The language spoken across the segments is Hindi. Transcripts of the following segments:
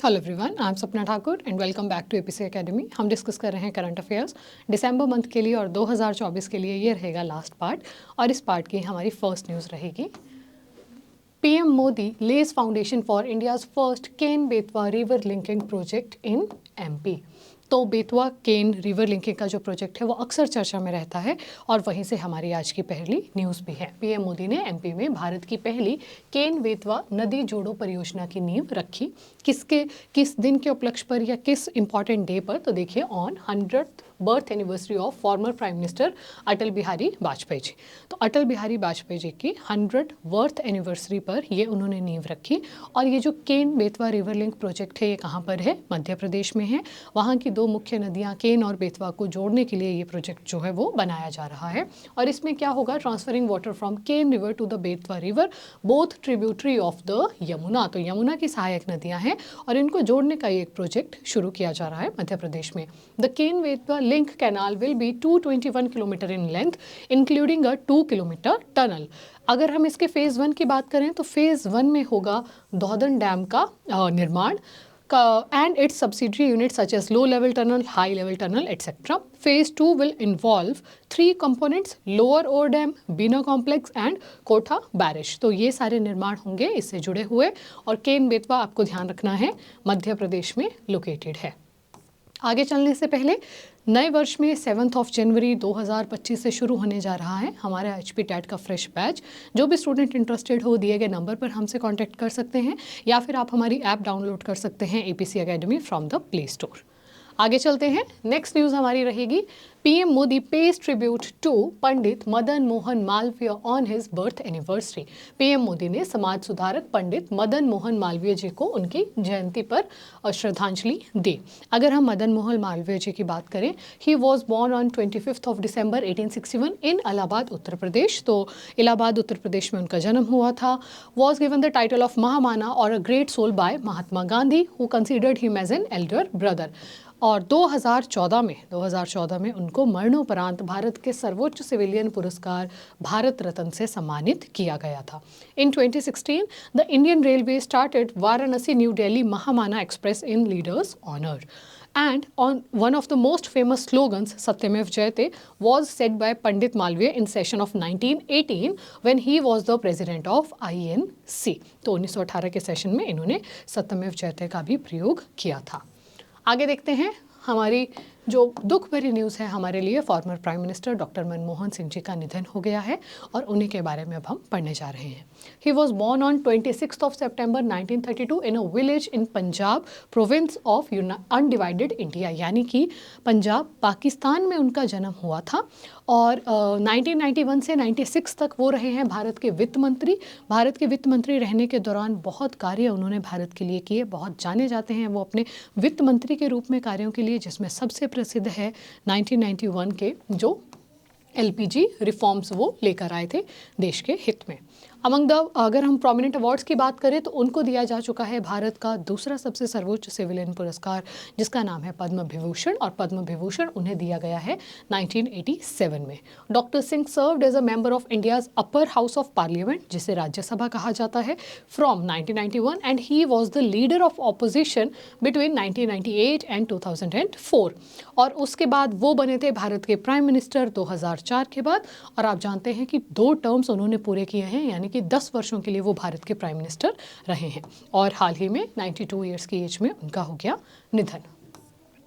Hello everyone, I am Sapna Thakur and welcome back to APC Academy. हम डिस्कस कर रहे हैं करंट अफेयर्स दिसंबर मंथ के लिए और 2024 के लिए ये रहेगा लास्ट पार्ट। और इस पार्ट की हमारी फर्स्ट न्यूज़ रहेगी, PM Modi lays foundation for India's first Ken Betwa river linking project in MP. तो बेतवा केन रिवर लिंकिंग का जो प्रोजेक्ट है वो अक्सर चर्चा में रहता है और वहीं से हमारी आज की पहली न्यूज़ भी है। पीएम मोदी ने एमपी में भारत की पहली केन बेतवा नदी जोड़ो परियोजना की नींव रखी। किस दिन के उपलक्ष्य पर या किस इंपॉर्टेंट डे पर, तो देखिए on 100th birth anniversary of former prime minister Atal Bihari Vajpayee ji. तो अटल बिहारी वाजपेयी जी की 100th बर्थ एनिवर्सरी पर ये उन्होंने नींव रखी। और ये जो केन बेतवा रिवर लिंक प्रोजेक्ट है ये कहाँ पर है? मध्य प्रदेश में है। वहाँ की दो मुख्य नदियाँ केन और बेतवा को जोड़ने के लिए ये प्रोजेक्ट जो है वो बनाया जा रहा है। और इसमें क्या होगा? Transferring water from Ken river to the Betwa river, both tributary of the Yamuna. तो यमुना की सहायक नदियाँ हैं और इनको जोड़ने का ये एक प्रोजेक्ट शुरू किया जा रहा है मध्य प्रदेश में। The Ken Betwa link canal will be 221 kilometre in length including a 2 kilometre tunnel. अगर हम इसके फेज़ 1 की बात करें तो फेज़ 1 में होगा दौधन डैम का निर्माण and its subsidiary units such as low level tunnel, high level tunnel, etc. Phase 2 will involve 3 components: lower ore dam, Bina complex and कोठा बैरिश। तो ये सारे निर्माण होंगे इससे जुड़े हुए। और केन बेतवा आपको ध्यान रखना है मध्य प्रदेश में लोकेटेड है। आगे चलने से पहले नए वर्ष में 7 जनवरी 2025 से शुरू होने जा रहा है हमारा HP टैट का फ्रेश बैच। जो भी स्टूडेंट इंटरेस्टेड हो दिए गए नंबर पर हमसे कांटेक्ट कर सकते हैं या फिर आप हमारी ऐप डाउनलोड कर सकते हैं APC Academy from the Play Store. आगे चलते हैं। नेक्स्ट न्यूज़ हमारी रहेगी, PM Modi pays tribute to Pandit Madan Mohan Malaviya on his birth anniversary. PM Modi ने समाज सुधारक पंडित मदन मोहन मालवीय जी को उनकी जयंती पर श्रद्धांजलि दी। अगर हम मदन मोहन मालवीय जी की बात करें, he was born on 25 December 1861 in Allahabad Uttar Pradesh. तो इलाहाबाद उत्तर प्रदेश में उनका जन्म हुआ था। Was given the title of Mahamana और a great soul by Mahatma Gandhi who considered him as an elder brother. और 2014 में उनको मरणोपरांत भारत के सर्वोच्च सिविलियन पुरस्कार भारत रत्न से सम्मानित किया गया था। In 2016 the Indian railway started Varanasi New Delhi Mahamana express in leaders honour. And on one of the most famous slogans, Satyamev Jayate, was said by Pandit Malviya in session of 1918 when he was the president of INC. तो 1918 के सेशन में इन्होंने सत्यमेव जयते का भी प्रयोग किया था। आगे देखते हैं, हमारी जो दुख भरी न्यूज़ है हमारे लिए, former prime minister doctor Manmohan Singh ji का निधन हो गया है और उन्हीं के बारे में अब हम पढ़ने जा रहे हैं। ही was born on 26 September 1932 in a village in Punjab province of undivided India, यानी कि पंजाब पाकिस्तान में उनका जन्म हुआ था। और 1991 से 96 तक वो रहे हैं भारत के वित्त मंत्री। भारत के वित्त मंत्री रहने के दौरान बहुत कार्य उन्होंने भारत के लिए किए, बहुत जाने जाते हैं वो अपने वित्त मंत्री के रूप में कार्यों के लिए, जिसमें सबसे प्रसिद्ध है 1991 के जो LPG रिफॉर्म्स वो लेकर आए थे देश के हित में। अगर हम प्रोमिनेंट अवार्ड्स की बात करें तो उनको दिया जा चुका है भारत का दूसरा सबसे सर्वोच्च सिविलियन पुरस्कार, जिसका नाम है पद्म विभूषण। और पद्म विभूषण उन्हें दिया गया है 1987 में। Doctor Singh served as a member of India's upper house of parliament, जिसे राज्यसभा कहा जाता है, from 1991 and he was the leader of opposition between 1998 and 2004। और उसके बाद वो बने थे भारत के प्राइम मिनिस्टर 2004 के बाद। और आप जानते हैं कि 2 टर्म्स उन्होंने पूरे किए हैं, यानी कि 10 वर्षों के लिए वो भारत के प्राइम मिनिस्टर रहे हैं। और हाल ही में 92 ईयर्स की एज में उनका हो गया निधन।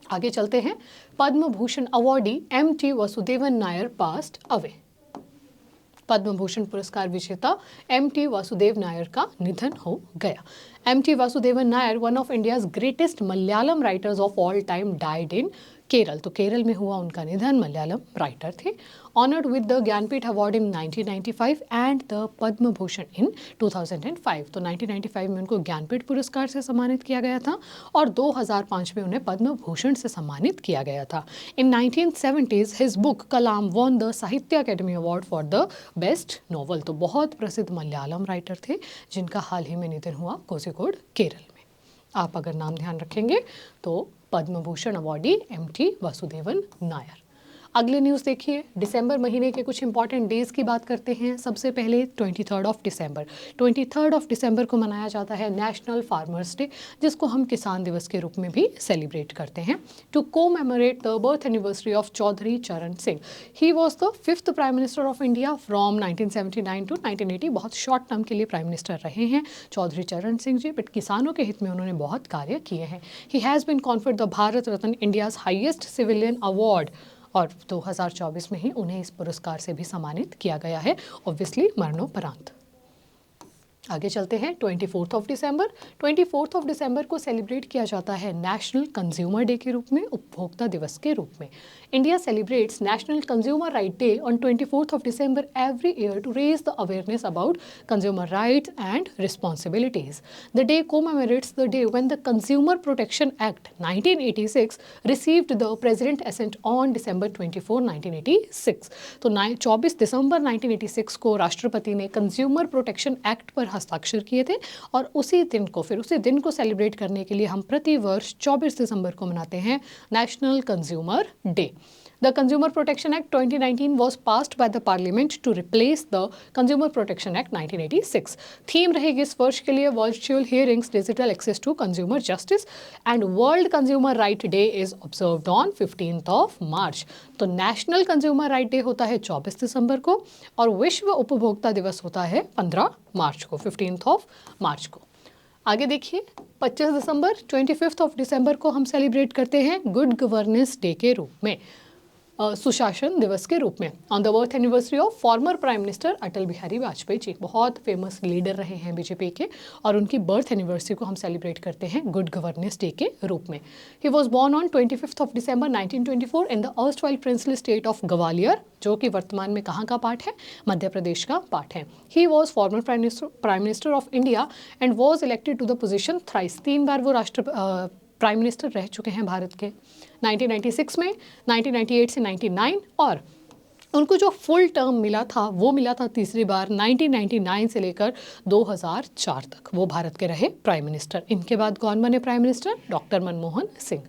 आगे चलते हैं। Padma Bhushan awardee MT Vasudevan Nair passed away. Padma Bhushan पुरस्कार विजेता MT वासुदेव नायर का निधन हो गया। MT Vasudevan Nair, one of India's greatest Malayalam writers of all time, died in Kerala. तो केरल में हुआ उनका निधन। मलयालम राइटर थे। Honoured with the Jnanpith award in 1995 and the Padma Bhushan in 2005। तो 1995 में उनको ज्ञानपीठ पुरस्कार से सम्मानित किया गया था और 2005 में उन्हें पद्म भूषण से सम्मानित किया गया था। In 1970s his book Kalam won the Sahitya Akademi award for the best novel. तो बहुत प्रसिद्ध मलयालम राइटर थे जिनका हाल ही में निधन हुआ कोझिकोड, केरल में। आप अगर नाम ध्यान रखेंगे तो पद्म भूषण अवॉर्डी MT वासुदेवन नायर। अगले न्यूज़ देखिए, दिसंबर महीने के कुछ इंपॉर्टेंट डेज की बात करते हैं। सबसे पहले 23 दिसंबर, 23 दिसंबर को मनाया जाता है नेशनल फार्मर्स डे, जिसको हम किसान दिवस के रूप में भी सेलिब्रेट करते हैं। To commemorate the birth anniversary of Chaudhary Charan Singh, he was the 5th prime minister of India from 1979 to 1980। बहुत शॉर्ट टर्म के लिए प्राइम मिनिस्टर रहे हैं चौधरी चरण सिंह जी, बट किसानों के हित में उन्होंने बहुत कार्य किए हैं। He has been conferred the Bharat Ratna, India's highest civilian award, और 2024 में ही उन्हें इस पुरस्कार से भी सम्मानित किया गया है, ऑब्वियसली मरणोपरांत। आगे चलते हैं 24 दिसंबर। 24 दिसंबर को सेलिब्रेट किया जाता है नेशनल कंज्यूमर डे के रूप में, उपभोक्ता दिवस के रूप में। India celebrates national consumer right day on 24 December every year to raise the awareness about consumer rights and responsibilities. The day commemorates the day when the consumer protection act 1986 received the president assent on December 24, 1986। तो 24 दिसंबर 1986 को राष्ट्रपति ने कंज्यूमर प्रोटेक्शन एक्ट पर हस्ताक्षर किए थे, और उसी दिन को सेलिब्रेट करने के लिए हम प्रति वर्ष 24 दिसंबर को मनाते हैं national consumer day. The Consumer Protection Act 2019 was passed by the Parliament to replace the Consumer Protection Act 1986. Theme रहेगी इस वर्ष के लिए virtual hearings, digital access to consumer justice, and world consumer right day is observed on 15 March. तो नेशनल कंज्यूमर राइट डे होता है 24 दिसंबर को, और विश्व उपभोक्ता दिवस होता है 15 मार्च को, 15 मार्च को। आगे देखिए 25 दिसंबर, 25 दिसंबर को हम सेलिब्रेट करते हैं गुड गवर्नेंस डे के रूप में, सुशासन दिवस के रूप में, on the birth anniversary of former prime minister Atal Bihari Vajpayee ji. बहुत फेमस लीडर रहे हैं बीजेपी के, और उनकी बर्थ एनिवर्सरी को हम सेलिब्रेट करते हैं गुड गवर्नेंस डे के रूप में। ही was born on 25 December 1924 in the erstwhile princely state of Gwalior, जो कि वर्तमान में कहाँ का पार्ट है, मध्य प्रदेश का पार्ट है। He was former prime minister of India and was elected to the position thrice, 3 बार वो प्राइम मिनिस्टर रह चुके हैं भारत के, 1996 में, 1998 से 99, और उनको जो फुल टर्म मिला था वो मिला था तीसरी बार 1999 से लेकर 2004 तक वो भारत के रहे प्राइम मिनिस्टर। इनके बाद कौन बने prime minister? Doctor Manmohan Singh.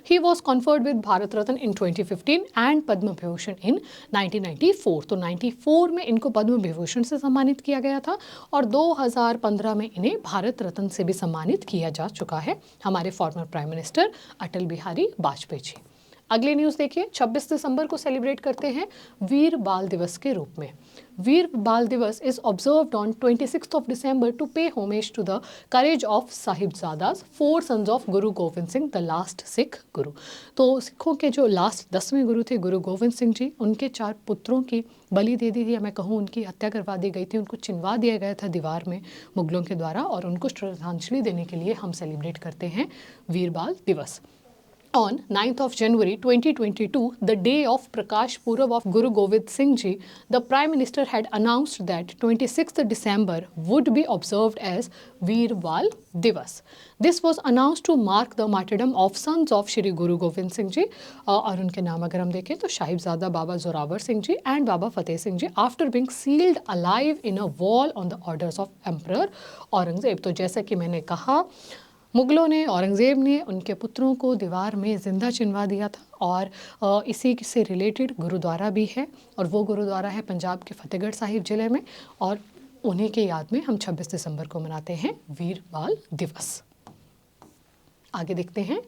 He was conferred with Bharat Ratna in 2015 and Padma Vibhushan in 1994। तो 94 में इनको पद्म विभूषण से सम्मानित किया गया था, और 2015 में इन्हें भारत रत्न से भी सम्मानित किया जा चुका है हमारे farmer prime minister Atal Bihari Vajpayee जी। अगले न्यूज़ देखिए, 26 दिसंबर को सेलिब्रेट करते हैं वीर बाल दिवस के रूप में। Veer Bal Diwas is observed on 26 December to pay homage to the courage of Sahibzadas, 4 sons of Guru Gobind Singh, the last Sikh Guru. तो सिखों के जो लास्ट 10वें गुरु थे गुरु गोविंद सिंह जी, उनके 4 पुत्रों की बलि दे दी थी, या मैं कहूँ उनकी हत्या करवा दी गई थी, उनको चिनवा दिया गया था दीवार में मुगलों के द्वारा, और उनको श्रद्धांजलि देने के लिए हम सेलिब्रेट करते हैं वीर बाल दिवस। On 9th of January 2022, the day of Prakash Purav of Guru Govind Singh Ji, the Prime Minister had announced that 26th December would be observed as Veer Bal Divas. This was announced to mark the martyrdom of sons of Shri Guru Govind Singh Ji, और उनके नाम अगर हम देखें तो Sahibzada Baba Zorawar Singh ji and Baba Fateh Singh ji, after being sealed alive in a wall on the orders of emperor Aurangzeb. तो जैसा कि मैंने कहा, मुगलों ने, औरंगज़ेब ने उनके पुत्रों को दीवार में ज़िंदा चिनवा दिया था, और इसी से रिलेटेड गुरुद्वारा भी है, और वो गुरुद्वारा है पंजाब के फतेहगढ़ साहिब ज़िले में, और उन्हीं के याद में हम 26 दिसंबर को मनाते हैं वीर बाल दिवस। आगे देखते हैं,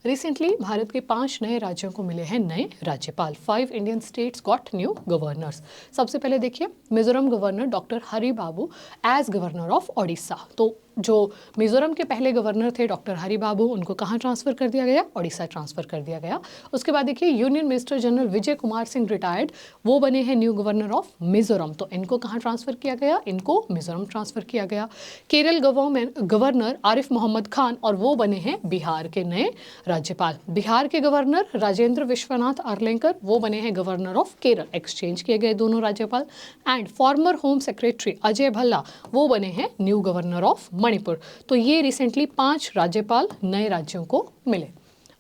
रिसेंटली भारत के 5 नए राज्यों को मिले हैं नए राज्यपाल। 5 Indian states got new governors. सबसे पहले देखिए, Mizoram governor doctor Hari Babu as governor of Odisha. तो जो मिजोरम के पहले गवर्नर थे डॉक्टर हरि बाबू, उनको कहाँ ट्रांसफ़र कर दिया गया? ओडिशा ट्रांसफ़र कर दिया गया। उसके बाद देखिए, union minister general Vijay Kumar Singh retired, वो बने हैं न्यू गवर्नर ऑफ मिजोरम। तो इनको कहाँ ट्रांसफ़र किया गया? इनको मिजोरम ट्रांसफ़र किया गया। केरल गवर्नर आरिफ मोहम्मद खान, और वो बने हैं बिहार के नए राज्यपाल। बिहार के गवर्नर राजेंद्र विश्वनाथ आर्लेकर, वो बने हैं गवर्नर ऑफ केरल। एक्सचेंज किए गए दोनों राज्यपाल। And farmer home secretary Ajay Bhalla, वो बने हैं न्यू गवर्नर ऑफ मणिपुर। तो ये रिसेंटली 5 राज्यपाल नए राज्यों को मिले।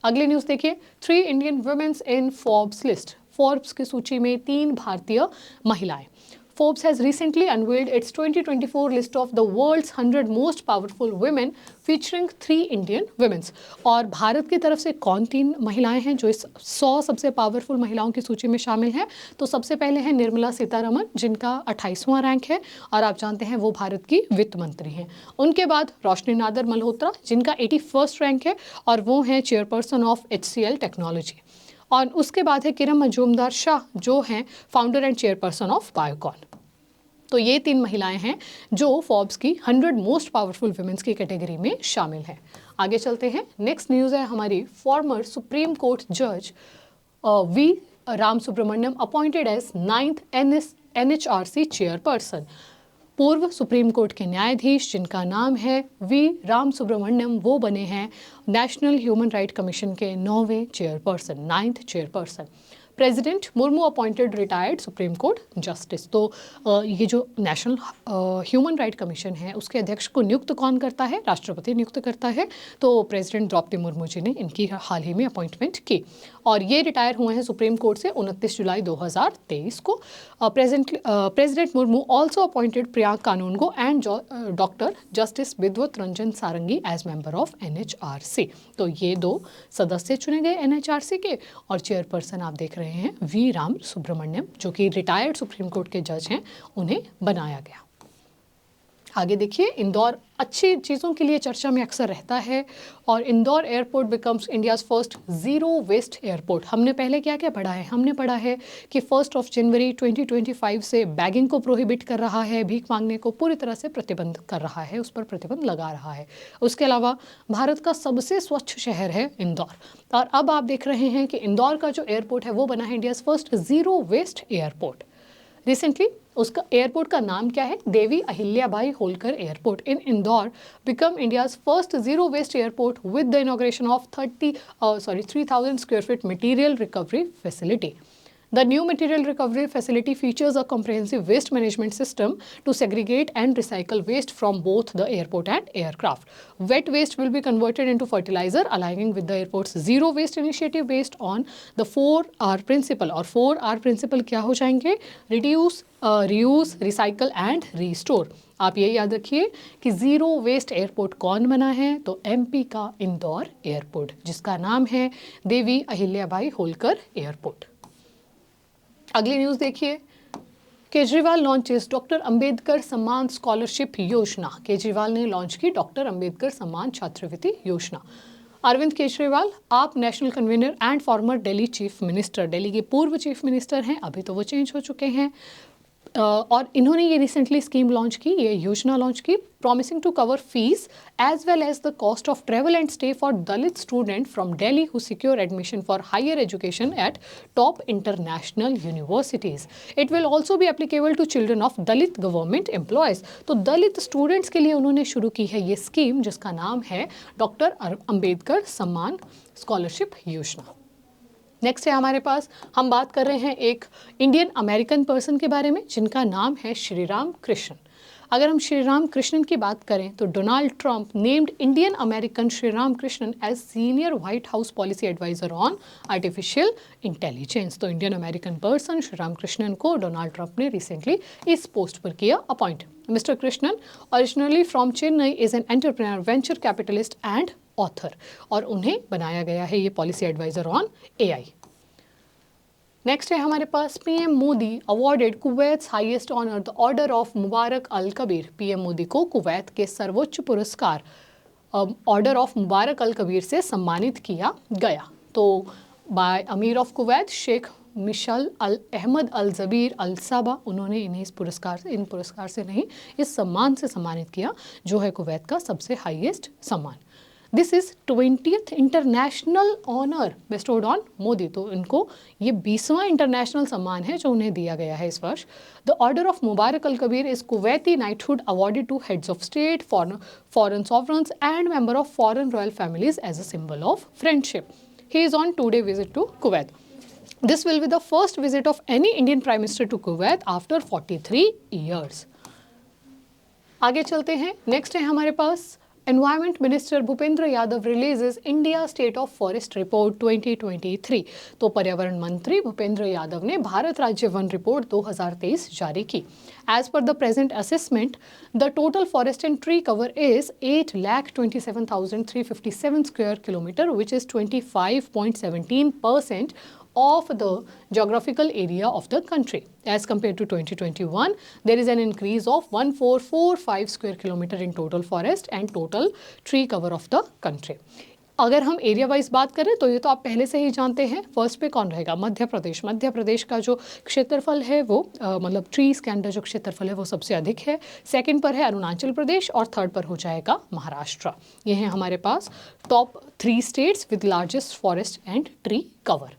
अगले न्यूज़ देखिए, 3 Indian women's in Forbes list. Forbes की सूची में 3 भारतीय महिलाएं। Forbes has recently unveiled its 2024 list of the world's 100 most powerful women featuring 3 Indian women. और भारत की तरफ से कौन 3 महिलाएं हैं जो इस 100 सबसे पावरफुल महिलाओं की सूची में शामिल हैं? तो सबसे पहले है निर्मला सीतारमण, जिनका 28वां रैंक है और आप जानते हैं वो भारत की वित्त मंत्री हैं। उनके बाद रोशनी नादर मल्होत्रा, जिनका 81st रैंक है और वो हैं चेयरपर्सन ऑफ HCL टेक्नोलॉजी। और उसके बाद है किरण मजूमदार शाह, जो हैं founder and chairperson of Biocon. तो ये 3 महिलाएं हैं जो फोर्ब्स की 100 मोस्ट पावरफुल वुमेन्स की कैटेगरी में शामिल हैं। आगे चलते हैं। नेक्स्ट न्यूज़ है हमारी, फॉर्मर सुप्रीम कोर्ट जज V Ram Subramanian appointed as 9th NHRC chairperson. पूर्व सुप्रीम कोर्ट के न्यायाधीश जिनका नाम है वी राम सुब्रमण्यम, वो बने हैं नेशनल ह्यूमन राइट कमीशन के 9वें chairperson, 9th chairperson. President Murmu appointed retired supreme court justice. तो ये जो नेशनल ह्यूमन राइट कमीशन है उसके अध्यक्ष को नियुक्त कौन करता है? राष्ट्रपति नियुक्त करता है। तो प्रेसिडेंट द्रौपदी मुर्मू जी ने इनकी हाल ही में अपॉइंटमेंट की और ये रिटायर हुए हैं सुप्रीम कोर्ट से 29 जुलाई 2023 को। President Murmu also appointed Priyank Kanoongo and doctor justice Vidyut Ranjan Sarangi as member of NHRC। तो ये 2 सदस्य चुने गए NHRC के और चेयरपर्सन आप देख रहे हैं वी राम सुब्रमण्यम, जो कि रिटायर्ड सुप्रीम कोर्ट के जज हैं, उन्हें बनाया गया। आगे देखिए, इंदौर अच्छी चीज़ों के लिए चर्चा में अक्सर रहता है और Indore airport becomes India's first zero waste airport. हमने पहले क्या क्या पढ़ा है? हमने पढ़ा है कि 1 जनवरी 2025 से बैगिंग को प्रोहिबिट कर रहा है, भीख मांगने को पूरी तरह से प्रतिबंध कर रहा है, उस पर प्रतिबंध लगा रहा है। उसके अलावा भारत का सबसे स्वच्छ शहर है इंदौर। और अब आप देख रहे हैं कि इंदौर का जो एयरपोर्ट है वो बना है India's first zero waste airport. Recently उसका एयरपोर्ट का नाम क्या है? Devi Ahilyabai Holkar airport in Indore become India's first zero waste airport with the inauguration of 3,000 square feet material recovery facility. The new material recovery facility features a comprehensive waste management system to segregate and recycle waste from both the airport and aircraft. Wet waste will be converted into fertilizer, aligning with the airport's zero waste initiative based on the 4R principle. और 4R principle क्या हो जाएंगे? Reduce, reuse, recycle and restore. आप ये याद रखिए कि ज़ीरो वेस्ट एयरपोर्ट कौन बना है? तो MP का इंदौर एयरपोर्ट, जिसका नाम है देवी अहिल्याबाई होलकर एयरपोर्ट। अगली न्यूज़ देखिए, Kejriwal launches doctor Ambedkar Samman scholarship योजना। केजरीवाल ने लॉन्च की डॉक्टर अंबेडकर सम्मान छात्रवृत्ति योजना। अरविंद केजरीवाल, आप national convener and farmer Delhi chief minister, Delhi के पूर्व चीफ मिनिस्टर हैं, अभी तो वो चेंज हो चुके हैं। और इन्होंने ये रिसेंटली स्कीम लॉन्च की, ये योजना लॉन्च की, promising to cover fees as well as the cost of travel and stay for Dalit students from Delhi who secure admission for higher education at top international universities. It will also be applicable to children of Dalit government employees. तो दलित स्टूडेंट्स के लिए उन्होंने शुरू की है ये स्कीम, जिसका नाम है डॉक्टर अंबेडकर सम्मान स्कॉलरशिप योजना। नेक्स्ट है हमारे पास, हम बात कर रहे हैं एक इंडियन अमेरिकन पर्सन के बारे में जिनका नाम है श्रीराम कृष्ण। अगर हम श्रीराम कृष्णन की बात करें तो Donald Trump named Indian American Sriram Krishnan as senior White House policy adviser on artificial intelligence. तो Indian American person Sriram Krishnan को डोनाल्ड ट्रंप ने रिसेंटली इस पोस्ट पर किया appoint. Mister Krishnan originally from Chennai is an entrepreneur, venture capitalist and author, और उन्हें बनाया गया है ये policy adviser on AI। Next है हमारे पास, PM Modi awarded Kuwait highest honour the order of Mubarak Al Kabir. PM Modi को कुवैत के सर्वोच्च पुरस्कार order of Mubarak Al Kabir से सम्मानित किया गया। तो by Amir of Kuwait Sheikh Mishal Ahmad Al Jaber Al Sabah, उन्होंने इन्हें इन पुरस्कार से नहीं, इस सम्मान से सम्मानित किया, जो है कुवैत का सबसे हाईएस्ट सम्मान। This is 20th international honour bestowed on Modi. तो इनको ये 20वां इंटरनेशनल सम्मान है जो उन्हें दिया गया है इस वर्ष। The order of Mubarak Al Kabir is Kuwaiti knighthood awarded to heads of state, foreign sovereigns and member of foreign royal families as a symbol of friendship. He is on 2-day visit to Kuwait. This will be the first visit of any Indian Prime Minister to Kuwait after 43 years. आगे चलते हैं। नेक्स्ट है हमारे पास Environment Minister Bhupendra Yadav releases India state of forest report 2023। तो पर्यावरण मंत्री भूपेंद्र यादव ने भारत राज्य वन रिपोर्ट 2023 जारी की। As per the present assessment, the total forest and tree cover is 8,27,357 square kilometre, which is 25.17% of the geographical area of the country. As compared to 2021, there is an increase of 1445 square kilometer in total forest and total tree cover of the country. अगर हम एरिया वाइज बात करें तो ये तो आप पहले से ही जानते हैं। फर्स्ट पे कौन रहेगा? मध्य प्रदेश। मध्य प्रदेश का जो क्षेत्रफल है वो मतलब ट्रीज के अंदर जो क्षेत्रफल है वो सबसे अधिक है। सेकंड पर है अरुणाचल प्रदेश और थर्ड पर हो जाएगा महाराष्ट्र। ये हैं हमारे पास top 3 states with largest forest and tree cover.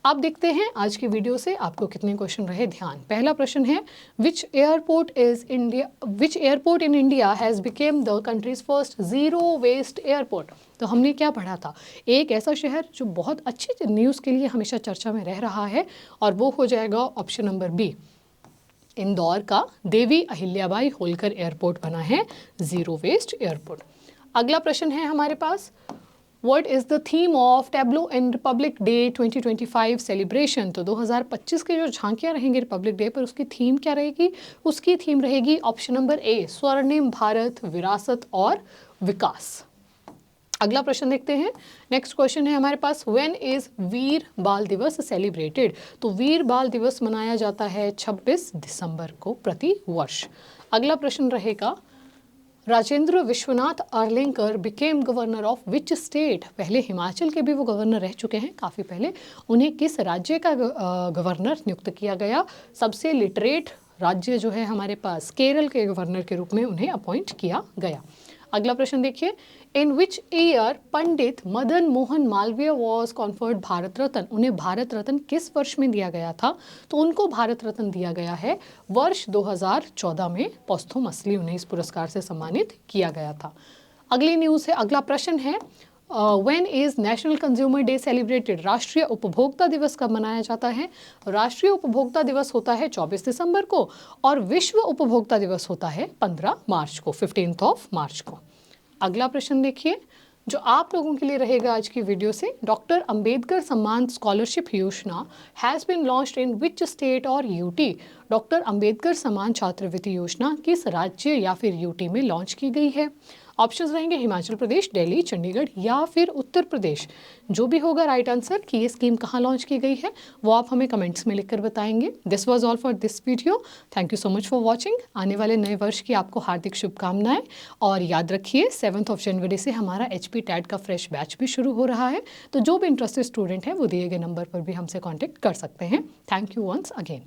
अब देखते हैं आज की वीडियो से आपको कितने क्वेश्चन रहे ध्यान। पहला प्रश्न है which airport in India has become the country's first zero waste airport. तो हमने क्या पढ़ा था? एक ऐसा शहर जो बहुत अच्छी न्यूज़ के लिए हमेशा चर्चा में रह रहा है और वो हो जाएगा ऑप्शन नंबर बी, इंदौर का देवी अहिल्याबाई होलकर एयरपोर्ट बना है जीरो वेस्ट एयरपोर्ट। अगला प्रश्न है हमारे पास, What is the theme of Tableau and Republic Day 2025 celebration? तो 2025 के जो झांकियाँ रहेंगी रिपब्लिक डे पर उसकी थीम क्या रहेगी? उसकी थीम रहेगी ऑप्शन नंबर ए, स्वर्णिम भारत, विरासत और विकास। अगला प्रश्न देखते हैं। नेक्स्ट क्वेश्चन है हमारे पास, व्हेन इज वीर बाल दिवस सेलिब्रेटेड? तो वीर बाल दिवस मनाया जाता है 26 दिसंबर को प्रति वर्ष। अगला प्रश्न रहेगा, Rajendra Vishwanath Arlekar become governor of which state? पहले हिमाचल के भी वो गवर्नर रह चुके हैं काफ़ी पहले। उन्हें किस राज्य का गवर्नर नियुक्त किया गया? सबसे लिटरेट राज्य जो है हमारे पास केरल के गवर्नर के रूप में उन्हें अपॉइंट किया गया। अगला प्रश्न देखिए, in which year Pandit Madan Mohan Malviya was conferred Bharat Ratna? उन्हें भारत रत्न किस वर्ष में दिया गया था? तो उनको भारत रत्न दिया गया है वर्ष 2014 में। पोस्थुमसली उन्हें इस पुरस्कार से सम्मानित किया गया था। अगली न्यूज़ है, अगला प्रश्न है, when is national consumer day celebrated? राष्ट्रीय उपभोक्ता दिवस कब मनाया जाता है? राष्ट्रीय उपभोक्ता दिवस होता है 24 दिसंबर को और विश्व उपभोक्ता दिवस होता है 15 मार्च को, 15 मार्च को। अगला प्रश्न देखिए जो आप लोगों के लिए रहेगा आज की वीडियो से, doctor Ambedkar Samman scholarship Yojana has been launched in which state और यूटी? डॉक्टर अंबेडकर सम्मान छात्रवृत्ति योजना किस राज्य या फिर यूटी में लॉन्च की गई है? ऑप्शंस रहेंगे हिमाचल प्रदेश, दिल्ली, चंडीगढ़ या फिर उत्तर प्रदेश। जो भी होगा राइट आंसर कि ये स्कीम कहाँ लॉन्च की गई है वो आप हमें कमेंट्स में लिखकर बताएंगे। This was all for this video. Thank you so much for watching. आने वाले नए वर्ष की आपको हार्दिक शुभकामनाएं और याद रखिए 7 जनवरी से हमारा HP टैट का फ्रेश बैच भी शुरू हो रहा है। तो जो भी इंटरेस्टेड स्टूडेंट हैं वो दिए गए नंबर पर भी हमसे कॉन्टेक्ट कर सकते हैं। Thank you once again.